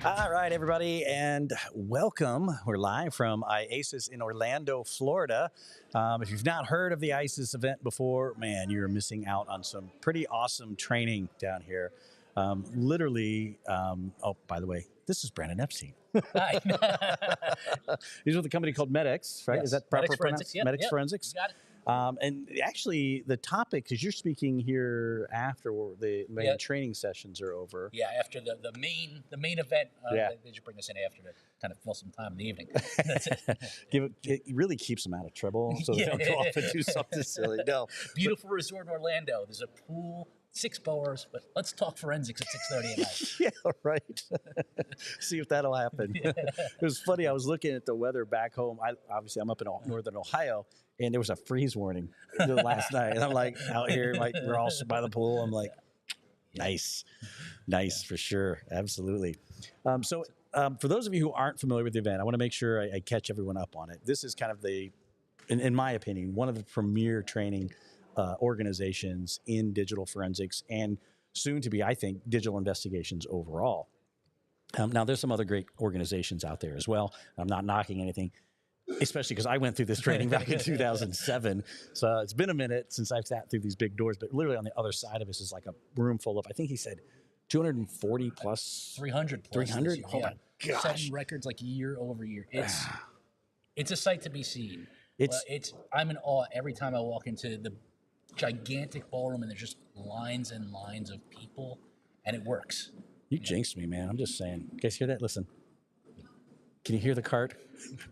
All right, everybody, and welcome. We're live from IACIS in Orlando, Florida. If you've not heard of the IACIS event before, man, you're missing out on some pretty awesome training down here. Oh, by the way, this is Brandon Epstein. Hi. He's with a company called MedX, right? Yes. Is that proper MedX Forensics, yep, MedX yep. Forensics. You got it. And actually, the topic, because you're speaking here after the main Yep. training sessions are over. Yeah, after the main event, Yeah. they should bring us in after to kind of fill some time in the evening. That's it. It really keeps them out of trouble, so they don't go off and do something silly. No, Beautiful resort in Orlando. There's a pool, 6 bars, but let's talk forensics at 6:30 at night. yeah, right. See if that'll happen. It was funny. I was looking at the weather back home. I'm up in northern Ohio, and there was a freeze warning last night. And I'm like out here, like we're all by the pool. I'm like, nice for sure, absolutely. For those of you who aren't familiar with the event, I want to make sure I catch everyone up on it. This is kind of in my opinion, one of the premier training organizations in digital forensics and soon to be, I think, digital investigations overall. Now, there's some other great organizations out there as well. I'm not knocking anything, especially because I went through this training back in 2007. So it's been a minute since I've sat through these big doors, but literally on the other side of us is like a room full of, I think he said, 240 plus. 300 plus. 300? Oh my gosh. Setting records like year over year. It's a sight to be seen. I'm in awe every time I walk into the gigantic ballroom and there's just lines and lines of people, and it works. You jinxed me, man. I'm just saying. You guys hear that? Listen. Can you hear the cart?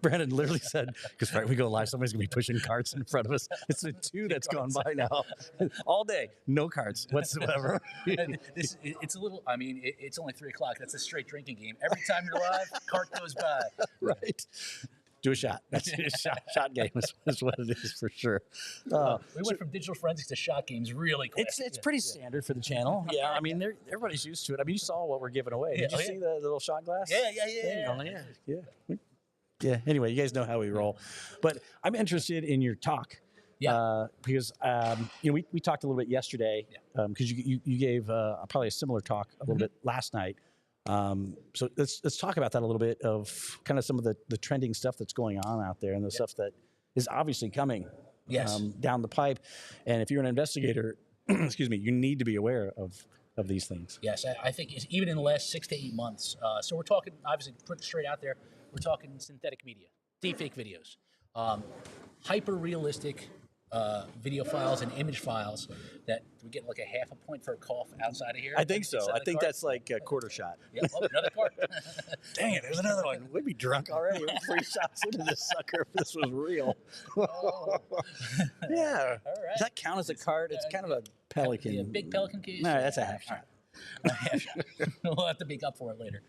Brandon literally said, because right, we go live, somebody's going to be pushing carts in front of us. It's a 2 that's gone by now. All day, no carts whatsoever. It's a little, it's only 3 o'clock. That's a straight drinking game. Every time you're live, cart goes by. Right. Do a shot. That's a shot game is what it is for sure. We went from digital forensics to shot games really quick. It's pretty standard for the channel. Yeah, I mean, everybody's used to it. I mean, you saw what we're giving away. Did you see the little shot glass? Yeah. Anyway, you guys know how we roll. But I'm interested in your talk. Yeah. Because we talked a little bit yesterday. Because you gave probably a similar talk a little bit last night. So let's talk about that a little bit of kind of some of the trending stuff that's going on out there and the stuff that is obviously coming down the pipe. And if you're an investigator, excuse me, you need to be aware of these things. Yes, I think even in the last 6 to 8 months. So we're talking, obviously, put it straight out there, we're talking synthetic media, deepfake videos, hyper-realistic video files and image files that we get like a half a point for a cough outside of here. I think so. I think that's like a quarter shot. Yeah, another cart. Dang it, there's another one. We'd be drunk already. We're 3 shots into this sucker if this was real. Yeah. All right. Does that count as a cart? It's kind of a pelican. A big pelican case? No, that's a half shot. A half shot. We'll have to make up for it later.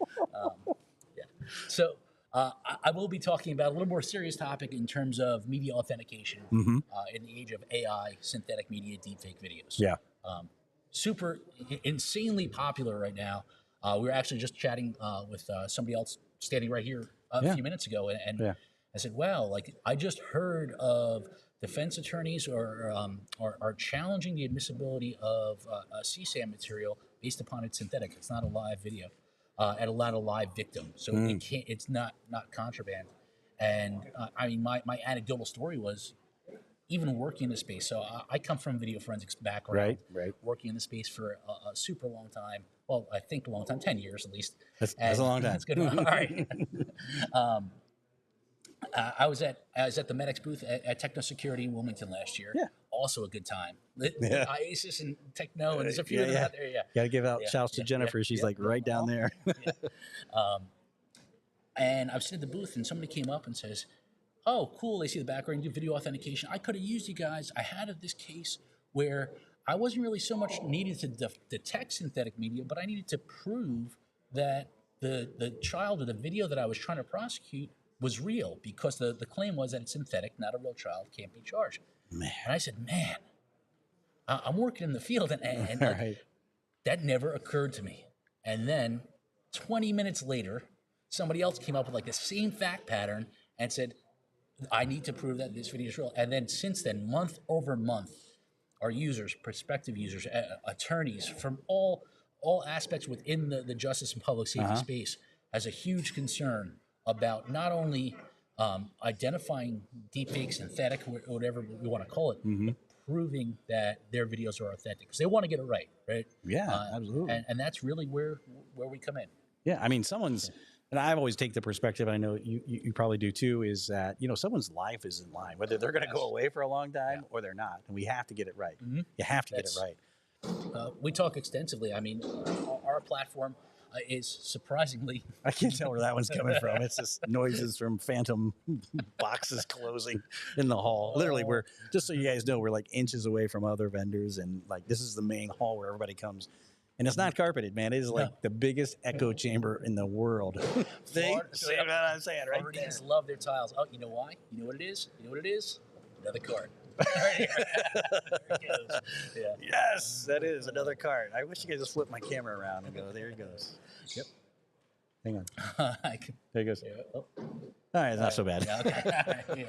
So I will be talking about a little more serious topic in terms of media authentication in the age of AI, synthetic media, deepfake videos. Yeah. Super insanely popular right now. We were actually just chatting with somebody else standing right here a few minutes ago, and I said, "Wow, like I just heard of defense attorneys are challenging the admissibility of a CSAM material based upon its synthetic. It's not a live video." And a lot of live victims, so it's not contraband. And my anecdotal story was even working in the space. So I come from video forensics background, right. Working in the space for a super long time. Well, I think a long time, 10 years at least. That's a long time. That's good. All right. I was at the MedX booth at Techno Security in Wilmington last year. Yeah. Also a good time. IACIS and Techno, and there's a few of them out there. Yeah. Got to give out shouts to Jennifer. She's like right down there. And I was sitting at the booth, and somebody came up and says, "Oh, cool! They see the background. You do video authentication. I could have used you guys. I had this case where I wasn't really so much needed to detect synthetic media, but I needed to prove that the child or the video that I was trying to prosecute was real, because the claim was that it's synthetic, not a real child, can't be charged." Man. And I said, "Man, I'm working in the field, and that never occurred to me." And then 20 minutes later, somebody else came up with like the same fact pattern and said, "I need to prove that this video is real." And then since then, month over month, our users, prospective users, attorneys from all aspects within the justice and public safety space has a huge concern about not only identifying deepfake, synthetic, or whatever we want to call it, but proving that their videos are authentic because they want to get it right, right? Yeah, absolutely. And that's really where we come in. Yeah, I mean, someone's, and I always take the perspective, I know you probably do too, is that, someone's life is in line, whether they're going to go away for a long time or they're not. And we have to get it right. You have to get it right. We talk extensively. I mean, our platform is surprisingly... I can't tell where that one's coming from. It's just noises from phantom boxes closing in the hall. Literally, we're, just so you guys know, we're like inches away from other vendors. And like, this is the main hall where everybody comes. And it's not carpeted, man. It is like the biggest echo chamber in the world. See what I'm saying, right? Floridians love their tiles. Oh, you know why? You know what it is? You know what it is? Another card. There it goes. Yeah. Yes, that is another card. I wish you could just flip my camera around and go, there he goes. Yep. Hang on. There he goes. Yeah. Oh. All right, it's not so bad. Yeah, okay.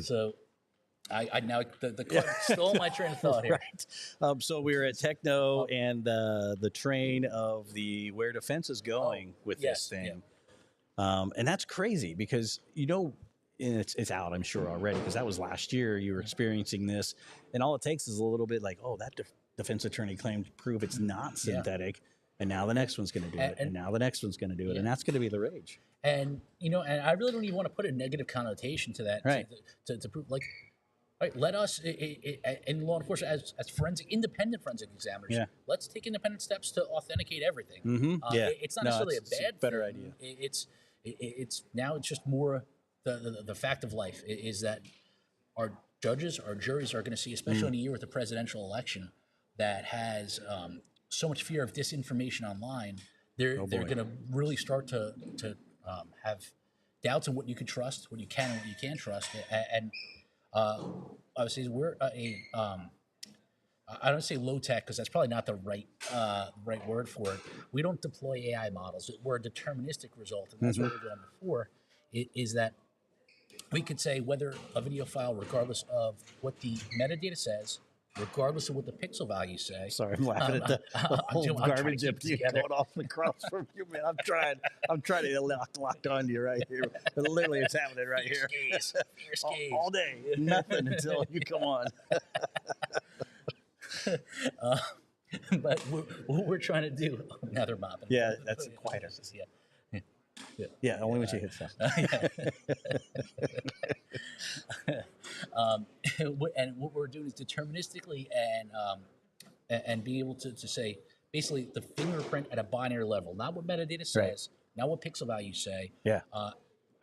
So... I now the card stole my train of thought here. Right. So we were at Techno and the train of the where defense is going with this thing, and that's crazy because it's out, I'm sure already, because that was last year. You were experiencing this, and all it takes is a little bit like, oh, that defense attorney claimed to prove it's not synthetic, and now the next one's going to do it, and now the next one's going to do it, and that's going to be the rage. And and I really don't even want to put a negative connotation to that, right? To prove like. Right, let us, in law enforcement, as independent forensic examiners, let's take independent steps to authenticate everything. It's not necessarily a bad better thing. Idea. It's now it's just more the fact of life is that our judges, our juries are going to see, especially in a year with the presidential election that has so much fear of disinformation online. They're going to really start to have doubts on what you can trust, what you can and what you can't trust, and obviously, we're I don't say low tech because that's probably not the right word for it. We don't deploy AI models. We're a deterministic result, and that's what we were doing before. Is that we could say whether a video file, regardless of what the metadata says, regardless of what the pixel values say. Sorry, I'm laughing at the whole garbage empty going off across from you, man. I'm trying to get locked onto you right here. But literally, it's happening right here. All day, nothing until you come on. But what we're trying to do, now they're mopping. Yeah, that's quieter. Yeah, only when she hits stuff. And what we're doing is deterministically and being able to say basically the fingerprint at a binary level, not what metadata says, not what pixel values say.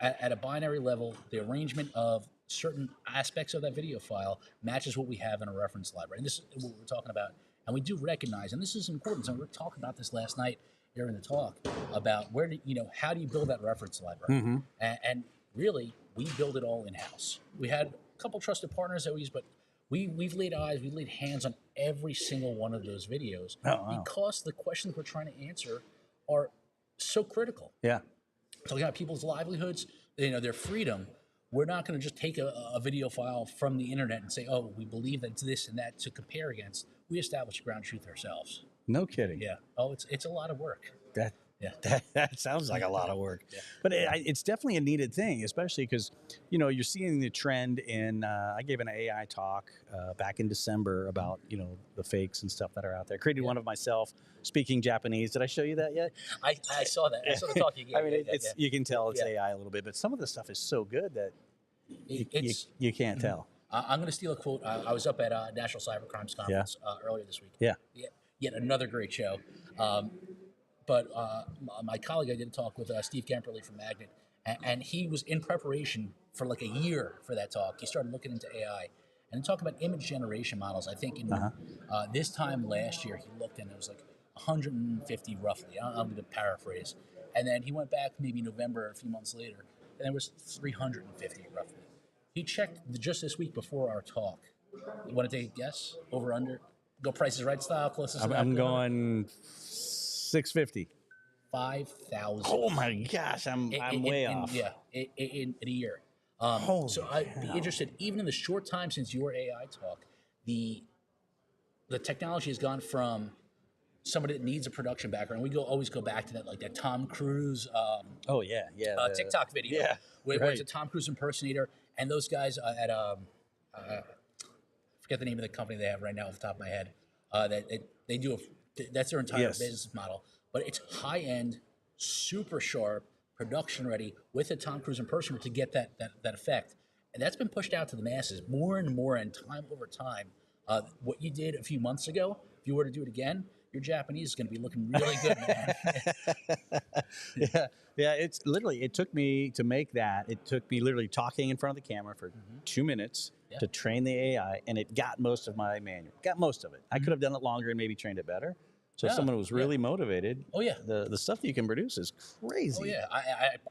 At a binary level, the arrangement of certain aspects of that video file matches what we have in a reference library. And this is what we're talking about. And we do recognize, and this is important. So we were talking about this last night during the talk about how do you build that reference library? And really, we build it all in-house. We had a couple trusted partners that we use, but we've laid hands on every single one of those videos because the questions we're trying to answer are so critical. Talking about people's livelihoods, their freedom. We're not going to just take a video file from the internet and say, oh, we believe that it's this and that to compare against. We establish ground truth ourselves. No kidding. Yeah. Oh, it's a lot of work. That sounds like a lot of work. But it's definitely a needed thing, especially because, you're seeing the trend in, I gave an AI talk back in December about, the fakes and stuff that are out there. Created one of myself speaking Japanese. Did I show you that yet? I saw that. I saw the talk you gave. I mean, you can tell it's AI a little bit, but some of the stuff is so good that you can't tell. I'm going to steal a quote. I was up at National Cybercrimes Conference earlier this week. Yet another great show. But my colleague I did a talk with, Steve Kemperly from Magnet, and he was in preparation for like a year for that talk. He started looking into AI and talking about image generation models. I think in this time last year, he looked and it was like 150 roughly. I'm going to paraphrase. And then he went back maybe November, a few months later, and there was 350 roughly. He checked just this week before our talk. You want to take a guess? Over, under? Go Price is Right style, closest. I'm going 650. 5,000. Oh my gosh, I'm way off. In a year. So I'd be interested, even in the short time since your AI talk, the technology has gone from somebody that needs a production background, we always go back to that, like that Tom Cruise Oh yeah, yeah. TikTok video, Yeah, where it's a Tom Cruise impersonator, and those guys at forget the name of the company they have right now off the top of my head. They do that's their entire business model, but it's high end, super sharp, production ready with a Tom Cruise impersonator to get that effect, and that's been pushed out to the masses more and more, and time over time. What you did a few months ago, if you were to do it again, your Japanese is going to be looking really good, man. Yeah. It's literally, it took me to make that. It took me literally talking in front of the camera for 2 minutes to train the AI, and it got most of my manual. Got most of it. I could have done it longer and maybe trained it better. So if someone was really motivated, the stuff that you can produce is crazy. Oh yeah,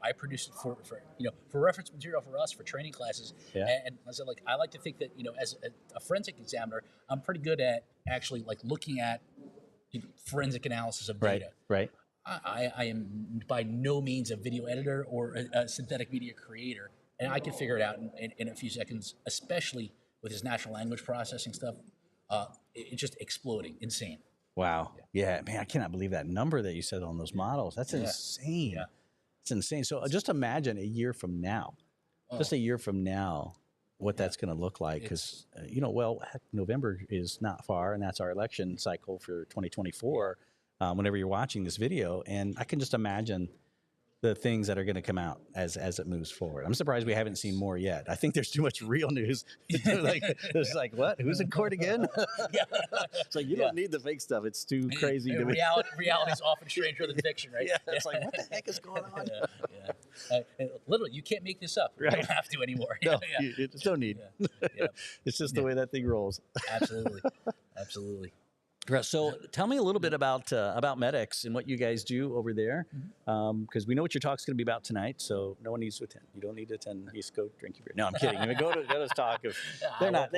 I produced it for reference material for us for training classes. And I said, like, I like to think that, as a forensic examiner, I'm pretty good at actually like looking at forensic analysis of data. Right. I am by no means a video editor or a synthetic media creator, and I can figure it out in a few seconds, especially with this natural language processing stuff. It's just exploding, insane. Wow. Yeah, man, I cannot believe that number that you said on those models. That's insane. Yeah. It's insane. So just imagine a year from now, what that's going to look like. Because, heck, November is not far, and that's our election cycle for 2024, whenever you're watching this video. And I can just imagine the things that are going to come out as it moves forward. I'm surprised we haven't seen more yet. I think there's too much real news. It's like, what? Who's in court again? It's like, you don't need the fake stuff. It's too crazy to me. Reality is often stranger than fiction, right? It's like, what the heck is going on? Literally, you can't make this up. You don't have to anymore. You just don't need. It's just the way that thing rolls. Absolutely. So tell me a little bit about Medix and what you guys do over there, because we know what your talk's going to be about tonight. So no one needs to attend. You don't need to attend. You just go drink your beer. No, I'm kidding. I mean, go to this talk. If they're not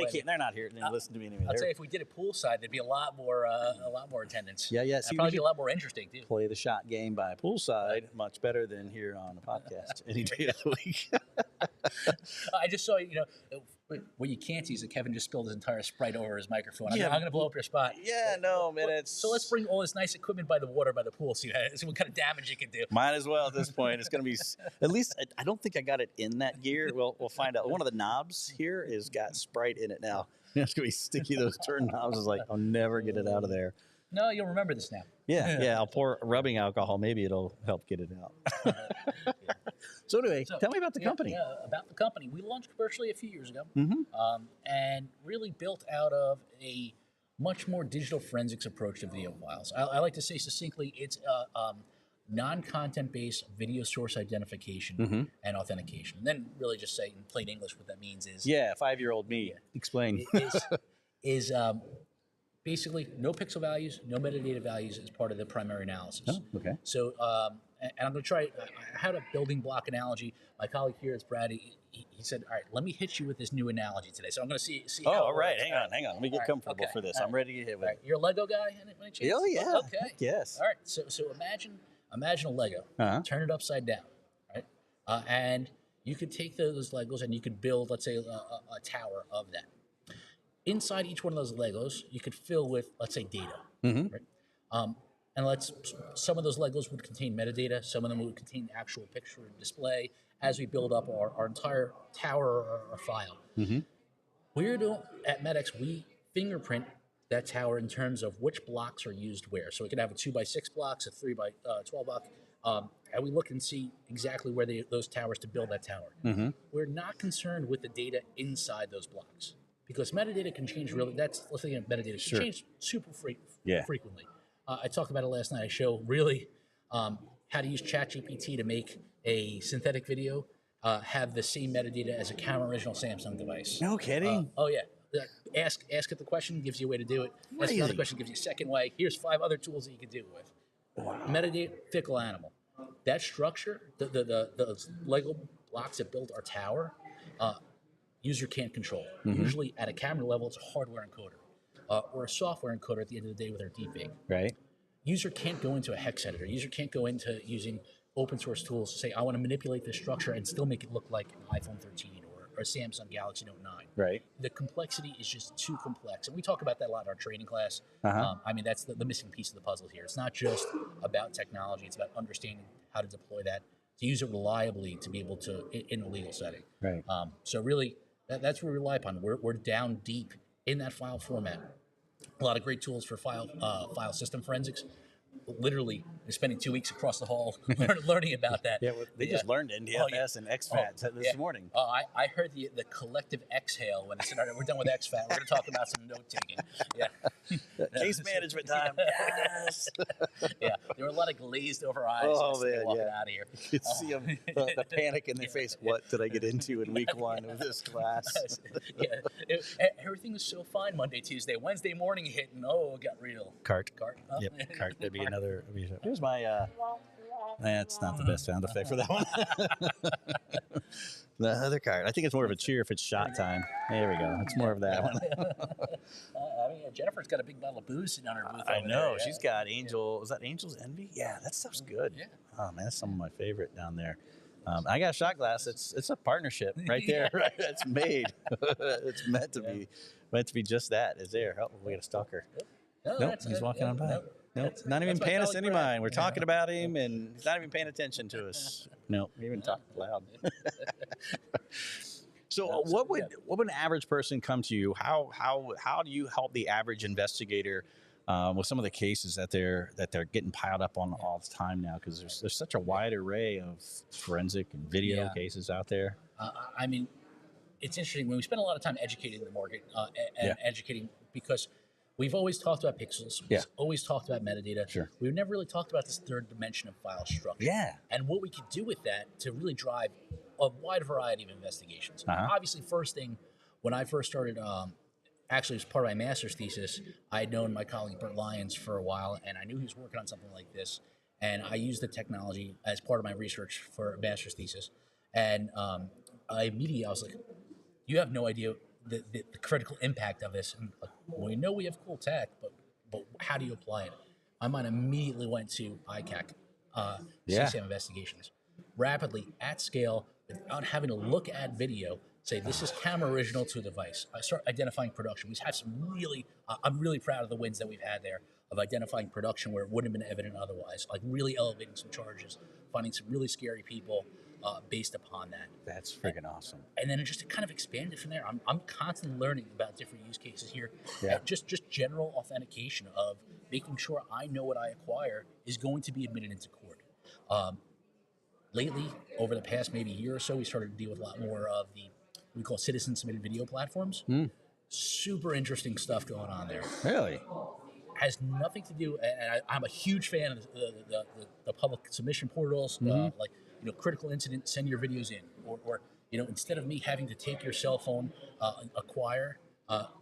here to listen to me anyway. I'll tell you, if we did it poolside, there'd be a lot more attendance. Yeah. It'd probably be a lot more interesting too. Play the shot game by poolside, much better than here on a podcast any day of the week. I just saw, what you can't see is that Kevin just spilled his entire Sprite over his microphone. I'm going to blow up your spot. Yeah, no, man. So let's bring all this nice equipment by the water, by the pool, see what kind of damage you can do. Might as well at this point. It's going to be, at least, I don't think I got it in that gear. We'll find out. One of the knobs here has got Sprite in it now. It's going to be sticky. Those turn knobs is like, I'll never get it out of there. No, you'll remember this now. Yeah. I'll pour rubbing alcohol. Maybe it'll help get it out. So anyway, tell me about the company. Yeah, about the company. We launched commercially a few years ago, and really built out of a much more digital forensics approach to video files. I like to say succinctly, it's non-content based video source identification and authentication. And then really just say in plain English what that means is... 5-year-old me. Explain. Is basically no pixel values, no metadata values as part of the primary analysis. Oh, okay. So, and I'm going to try, I had a building block analogy. My colleague here is Brad. He said, all right, let me hit you with this new analogy today. So I'm going to see how all right. Hang on. Let me get comfortable for this. I'm ready to hit with it. You're a Lego guy? Any chance? Oh, yeah. Okay. Yes. All right. So imagine a Lego. Turn it upside down, right? And you could take those Legos and you could build, let's say, a tower of that. Inside each one of those Legos, you could fill with, let's say, data, right? And some of those Legos would contain metadata, some of them would contain actual picture and display as we build up our entire tower or file. At Medix, we fingerprint that tower in terms of which blocks are used where. So we could have a 2x6 blocks, a 3x12 block, and we look and see exactly where those towers to build that tower. We're not concerned with the data inside those blocks. Because metadata can change let's think of metadata, can change super frequently. I talked about it last night. I show really how to use ChatGPT to make a synthetic video have the same metadata as a camera original Samsung device. No kidding. Oh yeah. Ask it the question, gives you a way to do it. Ask another question, gives you a second way. Here's 5 other tools that you can do it with. Wow. Metadata, fickle animal. That structure, the Lego blocks that build our tower, user can't control. Usually at a camera level, it's a hardware encoder or a software encoder at the end of the day with our deepfake. Right. User can't go into a hex editor. User can't go into using open source tools to say, I want to manipulate this structure and still make it look like an iPhone 13 or a Samsung Galaxy Note 9. Right. The complexity is just too complex. And we talk about that a lot in our training class. I mean, that's the missing piece of the puzzle here. It's not just about technology. It's about understanding how to deploy that, to use it reliably, to be able to, in a legal setting. Right. So really, that's what we rely upon. We're down deep in that file format. A lot of great tools for file system forensics. Literally spending 2 weeks across the hall learning about that. Yeah, well, they just learned NDFS and XFAT this morning. I heard the collective exhale when I said, all right, we're done with XFAT. We're going to talk about some note taking. Yeah. Case management time. Yes. Yeah, there were a lot of glazed over eyes walking out of here. You could see them, the panic in their face. What did I get into in week 1 of this class? Everything was so fine Monday, Tuesday. Wednesday morning hit, and it got real. Cart. Huh? Yep, cart. That'd be another. Here's my. That's not the best sound effect for that one. The other card. I think it's more of a cheer if it's shot time. There we go. It's more of that one. Jennifer's got a big bottle of booze sitting on her booth. I know. She's got Angel. Is that Angel's Envy? Yeah, that stuff's good. Yeah. Oh man, that's some of my favorite down there. I got a shot glass. It's a partnership right there. Right, it's made. It's meant to be just that. Is there? Oh, we got a stalker. Nope, he's walking on by. Nope, not even paying us any mind. We're talking about him, and he's not even paying attention to us. No, we even talk loud. So, what would an average person come to you? How do you help the average investigator with some of the cases that they're getting piled up on all the time now? Because there's such a wide array of forensic and video cases out there. I mean, it's interesting when we spend a lot of time educating the market and educating, because we've always talked about pixels. We've always talked about metadata. Sure. We've never really talked about this third dimension of file structure. Yeah. And what we could do with that to really drive a wide variety of investigations. Obviously, first thing, when I first started, actually as part of my master's thesis, I had known my colleague Bert Lyons for a while, and I knew he was working on something like this. And I used the technology as part of my research for a master's thesis. And I was like, you have no idea the critical impact of this. And like, well, we know we have cool tech, but how do you apply it? My mind immediately went to ICAC, CCM investigations. Rapidly, at scale, without having to look at video, say this is camera original to a device. I start identifying production. We've had some really, I'm really proud of the wins that we've had there of identifying production where it wouldn't have been evident otherwise, like really elevating some charges, finding some really scary people based upon that. That's freaking awesome. And then it just kind of expanded from there. I'm constantly learning about different use cases here. Yeah. Just general authentication of making sure I know what I acquire is going to be admitted into court. Lately, over the past maybe year or so, we started to deal with a lot more of the what we call citizen-submitted video platforms. Super interesting stuff going on there. Really? Has nothing to do, and I'm a huge fan of the public submission portals, like, critical incident, send your videos in, or instead of me having to take your cell phone, acquire,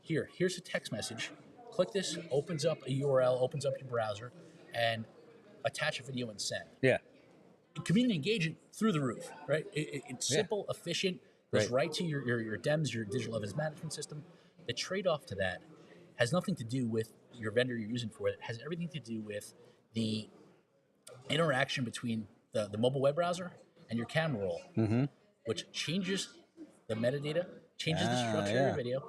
here's a text message, click this, opens up a URL, opens up your browser, and attach a video and send. Yeah. Community engagement through the roof, right? It's simple, efficient, goes right to your DEMS, your digital evidence management system. The trade-off to that has nothing to do with your vendor you're using for it. It has everything to do with the interaction between the mobile web browser and your camera roll, which changes the metadata, changes the structure of your video.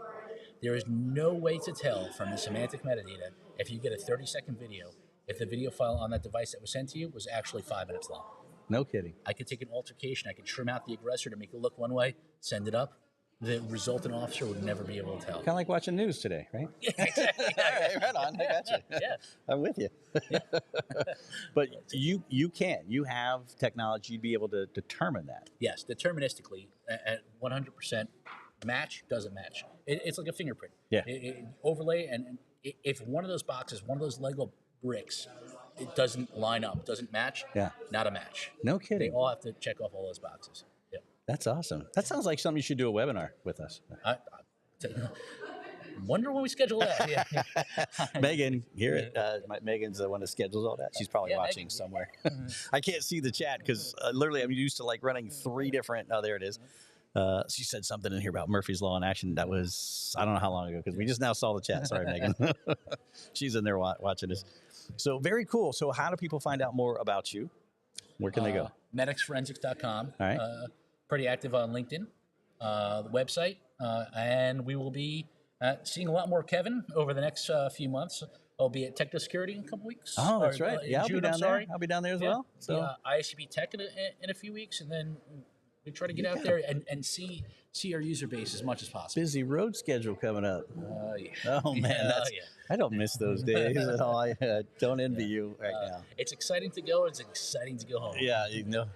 There is no way to tell from the semantic metadata if you get a 30-second video if the video file on that device that was sent to you was actually 5 minutes long. No kidding. I could take an altercation, I could trim out the aggressor to make it look one way, send it up. The resultant officer would never be able to tell. Kind of like watching news today, right? Yeah, exactly. Right on. I got you. Yeah. I'm with you. But you can. You have technology to be able to determine that. Yes, deterministically, at 100%, match doesn't match. It's like a fingerprint. Yeah. Overlay, and if one of those boxes, one of those Lego bricks, it doesn't line up, doesn't match, not a match. No kidding. They all have to check off all those boxes. Yeah. That's awesome. That sounds like something you should do a webinar with us. I wonder when we schedule that. Yeah. Megan, Megan's the one that schedules all that. She's probably watching somewhere. I can't see the chat because literally I'm used to like running 3 different. Oh, there it is. She said something in here about Murphy's Law in action. That was, I don't know how long ago, because we just now saw the chat. Sorry, Megan. She's in there watching us. So very cool. So how do people find out more about you? Where can they go? Medixforensics.com. All right. Pretty active on LinkedIn. the website, and we will be seeing a lot more Kevin over the next few months. I'll be at Techno Security in a couple weeks. Oh, that's right. In I'll June, be down I'm sorry. there. I'll be down there as well. So the IACP Tech in a few weeks, and then we try to get out there and see our user base as much as possible. busy road schedule coming up. Yeah. Oh man, I don't miss those days at all. I don't envy you right now. It's exciting to go. It's exciting to go home. Yeah,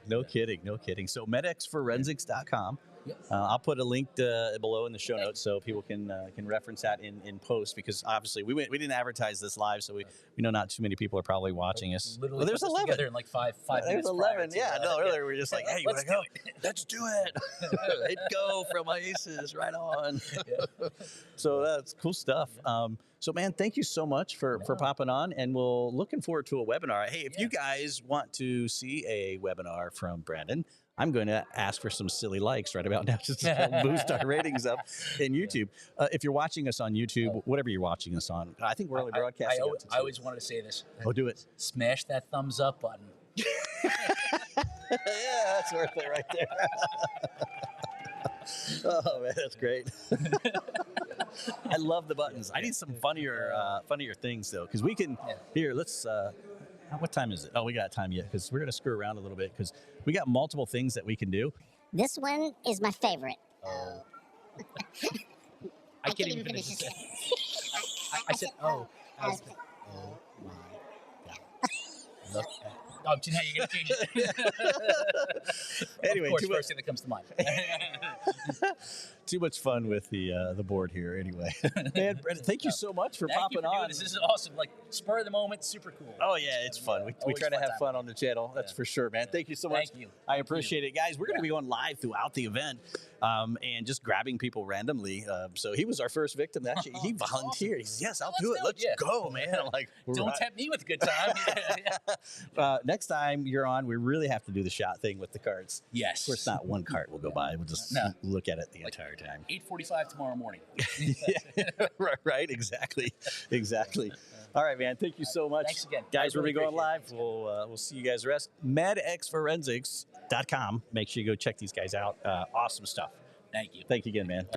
no kidding, no kidding. So medxforensics.com. Yep. I'll put a link below in the show notes so people can reference that in post, because obviously we didn't advertise this live, so we know not too many people are probably watching us. Literally, well, there's put this 11. together in like five There's minutes. 11. Yeah, no, earlier we were just like, hey, let's go. Let's do it. Let go from IACIS, right on. So that's cool stuff. So man, thank you so much for popping on, and we're looking forward to a webinar. Hey, if you guys want to see a webinar from Brandon, I'm going to ask for some silly likes right about now just to help boost our ratings up in YouTube. If you're watching us on YouTube, whatever you're watching us on, I think we're only broadcasting. I always wanted to say this. Oh, do it. Smash that thumbs up button. Yeah, that's worth it right there. Oh man, that's great. I love the buttons. I need some funnier things though, because we can. Here, let's. What time is it? Oh, we got time yet, because we're gonna screw around a little bit, because we got multiple things that we can do. This one is my favorite. Oh. I can't even finish it. I said, oh. Oh my God. Look at. Oh, now you're going to change it. Anyway, of course, first thing that comes to mind. Too much fun with the board here. Anyway, man, Brandon, thank you so much for popping on. This is awesome. Like, spur of the moment, super cool. Oh yeah, it's fun. We try to have fun on the channel. That's for sure, man. Thank you so much. Thank you. I appreciate it, guys. We're going to be going live throughout the event, and just grabbing people randomly. So he was our first victim. Actually, he volunteered. He says, "Yes, I'll do it. Let's go, man." I'm like, don't tempt me with a good time. Next time you're on, we really have to do the shot thing with the cards. Yes. Of course, not one cart will go by. We'll just look at it the entire time. 8:45 tomorrow morning. Right. Exactly. All right, man. Thank you so much. Thanks again. Guys, we'll be going live. We'll see you guys the rest. medxforensics.com. Make sure you go check these guys out. Awesome stuff. Thank you. Thank you again, man.